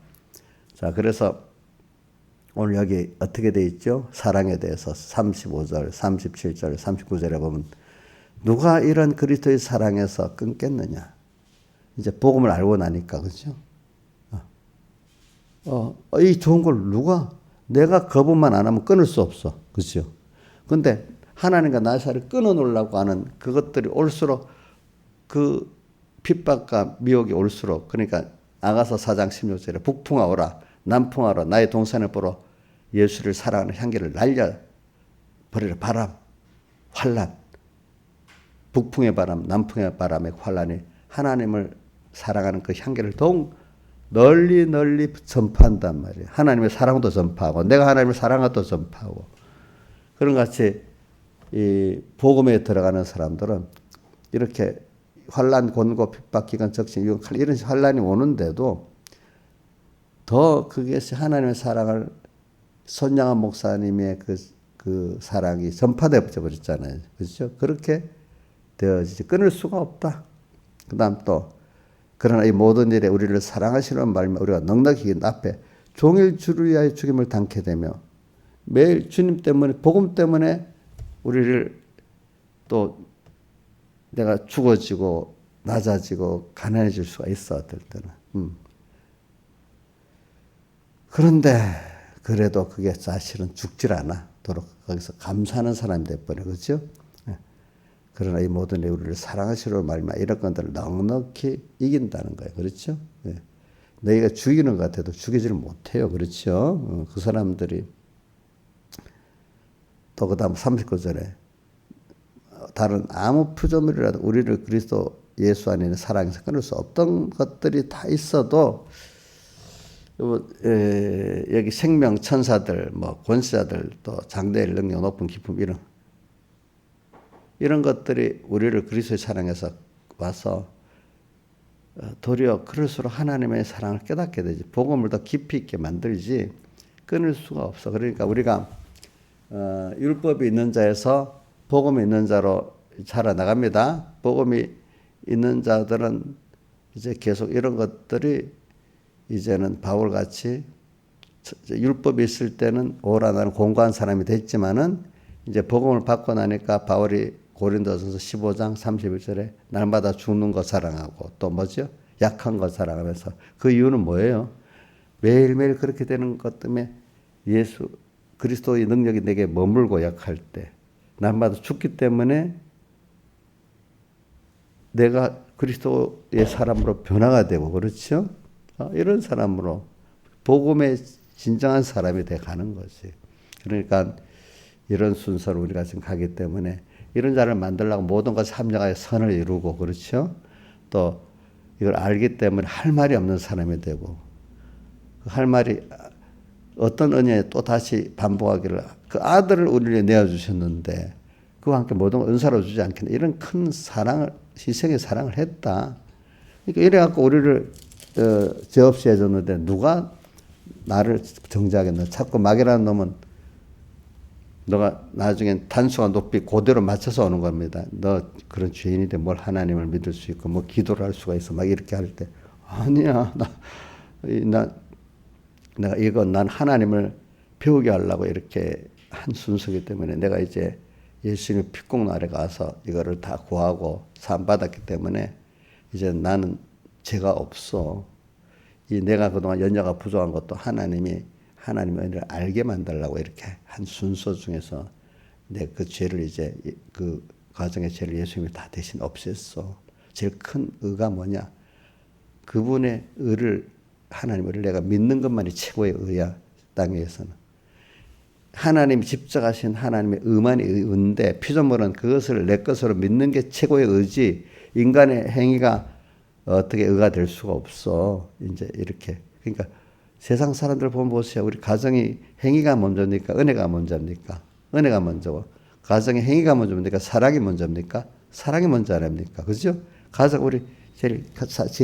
자 그래서 오늘 여기 어떻게 돼 있죠? 사랑에 대해서 35절, 37절, 39절에 보면 누가 이런 그리스도의 사랑에서 끊겠느냐? 이제 복음을 알고 나니까 그렇죠? 이 좋은 걸 누가 내가 거부만 안 하면 끊을 수 없어. 그렇죠? 근데 하나님과 나의 사이를 끊어 놓으려고 하는 그것들이 올수록 그 핍박과 미혹이 올수록 그러니까 아가서 4장 16절에 북풍아 오라 남풍아라 나의 동산을 보러 예수를 사랑하는 향기를 날려 버리라. 바람 환란 북풍의 바람 남풍의 바람의 환란이 하나님을 사랑하는 그 향기를 더욱 널리 전파한단 말이에요. 하나님의 사랑도 전파하고 내가 하나님을 사랑하도 전파하고 그런 같이 이 복음에 들어가는 사람들은 이렇게 환란, 곤고, 핍박, 기간, 적신, 유혹 이런 환란이 오는데도 더 그것이 하나님의 사랑을 손양한 목사님의 그 사랑이 전파되어 버렸잖아요. 그렇죠? 그렇게 되어지지 끊을 수가 없다. 그다음 또 그러나 이 모든 일에 우리를 사랑하시는 말면 우리가 넉넉히 앞에 종일 주를 위하여 죽임을 당게 되며 매일 주님 때문에 복음 때문에 우리를 또 내가 죽어지고 낮아지고 가난해질 수가 있어 어떨 때는. 그런데 그래도 그게 사실은 죽질 않아. 도록 거기서 감사하는 사람이 돼버려. 그렇죠? 그러나 이 모든 일 우리를 사랑하시려 말미암아 이런 것들을 넉넉히 이긴다는 거예요. 그렇죠? 너희가 죽이는 것 같아도 죽이지를 못해요. 그렇죠? 그 사람들이 또 그 다음 39절에 다른 아무 표조물이라도 우리를 그리스도 예수 안에 있는 사랑에서 끊을 수 없던 것들이 다 있어도 여기 생명 천사들, 뭐 권세자들, 또 장대일 능력 높은 기품 이런 것들이 우리를 그리스도의 사랑에서 와서 도리어 그럴수록 하나님의 사랑을 깨닫게 되지. 복음을 더 깊이 있게 만들지 끊을 수가 없어. 그러니까 우리가 율법이 있는 자에서 복음이 있는 자로 자라나갑니다. 복음이 있는 자들은 이제 계속 이런 것들이 이제는 바울같이 율법이 있을 때는 오라 나는 공고한 사람이 됐지만은 이제 복음을 받고 나니까 바울이 고린도전서 15장 31절에 날마다 죽는 것 사랑하고 또 뭐죠? 약한 것 사랑하면서 그 이유는 뭐예요? 매일매일 그렇게 되는 것 때문에 예수 그리스도의 능력이 내게 머물고 약할 때 날마다 죽기 때문에 내가 그리스도의 사람으로 변화가 되고 그렇죠? 이런 사람으로 복음의 진정한 사람이 돼 가는 거지. 그러니까 이런 순서로 우리가 지금 가기 때문에 이런 자를 만들려고 모든 것을 합력하여 선을 이루고 그렇죠? 또 이걸 알기 때문에 할 말이 없는 사람이 되고 할 말이 어떤 은혜에 또 다시 반복하기를 그 아들을 우리에게 내어주셨는데 그와 함께 모든 걸 은사로 주지 않겠나 이런 큰 사랑을 희생의 사랑을 했다. 그러니까 이래갖고 우리를 죄 없이 해줬는데 누가 나를 정죄하겠나. 자꾸 마귀라는 놈은 너가 나중엔 단수가 높이 그대로 맞춰서 오는 겁니다. 너 그런 죄인인데 뭘 하나님을 믿을 수 있고 뭐 기도를 할 수가 있어. 막 이렇게 할 때 아니야. 내가 이건 난 하나님을 배우게 하려고 이렇게 한 순서이기 때문에 내가 이제 예수님의 핏공날에 가서 이거를 다 구하고 산 받았기 때문에 이제 나는 죄가 없어. 이 내가 그동안 연약하고 부족한 것도 하나님의 은혜를 알게 만들려고 이렇게 한 순서 중에서 내 그 죄를 이제 그 가정의 죄를 예수님이 다 대신 없앴어. 제일 큰 의가 뭐냐? 그분의 의를 하나님을 내가 믿는 것만이 최고의 의야. 땅에서는. 하나님이 집적하신 하나님의 의만이 의인데 피조물은 그것을 내 것으로 믿는 게 최고의 의지 인간의 행위가 어떻게 의가 될 수가 없어. 이제 이렇게. 그러니까 세상 사람들 보면 보세요. 우리 가정이 행위가 먼저입니까? 은혜가 먼저입니까? 은혜가 먼저고. 가정의 행위가 먼저입니까? 사랑이 먼저입니까? 사랑이 먼저 아닙니까? 그죠? 가정, 우리 제일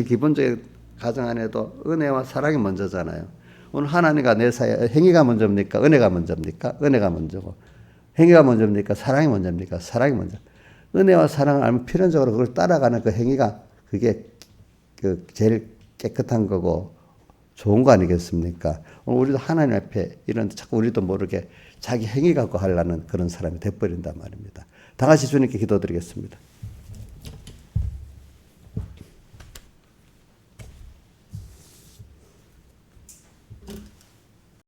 기본적인 가정 안에도 은혜와 사랑이 먼저잖아요. 오늘 하나님과 내 사이에 행위가 먼저입니까? 은혜가 먼저입니까? 은혜가 먼저고. 행위가 먼저입니까? 사랑이 먼저입니까? 사랑이 먼저. 은혜와 사랑을 알면 필연적으로 그걸 따라가는 그 행위가 그게 그 제일 깨끗한 거고 좋은 거 아니겠습니까? 오늘 우리도 하나님 앞에 이런 자꾸 우리도 모르게 자기 행위 갖고 하려는 그런 사람이 돼버린단 말입니다. 다 같이 주님께 기도드리겠습니다.